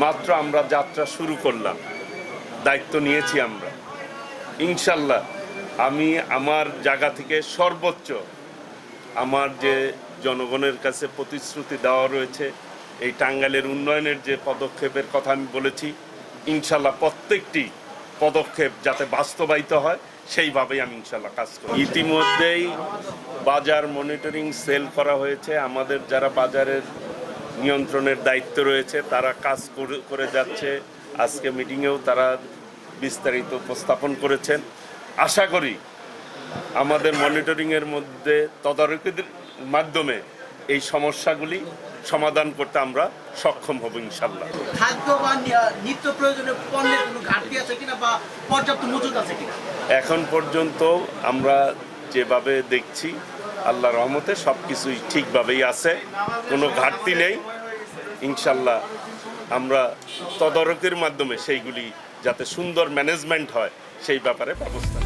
মাত্র আমরা যাত্রা শুরু করলাম, দায়িত্ব নিয়েছি আমরা। ইনশাল্লাহ আমি আমার জায়গা থেকে সর্বোচ্চ আমার যে জনগণের কাছে প্রতিশ্রুতি দেওয়া রয়েছে, এই টাঙ্গাইলের উন্নয়নের যে পদক্ষেপের কথা আমি বলেছি, ইনশাল্লাহ প্রত্যেকটি পদক্ষেপ যাতে বাস্তবায়িত হয় সেইভাবেই আমি ইনশাল্লাহ কাজ করি। ইতিমধ্যেই বাজার মনিটরিং সেল করা হয়েছে। আমাদের যারা বাজারের নিয়ন্ত্রণের দায়িত্ব রয়েছে তারা কাজ করে যাচ্ছে। আজকে মিটিংয়েও তারা বিস্তারিত উপস্থাপন করেছেন। আশা করি আমাদের মনিটরিংয়ের মধ্যে তদারকির মাধ্যমে এই সমস্যাগুলি সমাধান করতে আমরা সক্ষম হব ইনশাল্লাহ। খাদ্য বা নিত্য প্রয়োজনীয় পণ্যের কোনো ঘাটতি আছে কিনা বা পর্যাপ্ত মজুদ আছে কিনা? এখন পর্যন্ত আমরা যেভাবে দেখছি আল্লাহর রহমতে সব কিছুই ঠিকভাবেই আছে, কোনো ঘাটতি নেই। ইনশাল্লাহ আমরা তদারকির মাধ্যমে সেইগুলি যাতে সুন্দর ম্যানেজমেন্ট হয় সেই ব্যাপারে ব্যবস্থা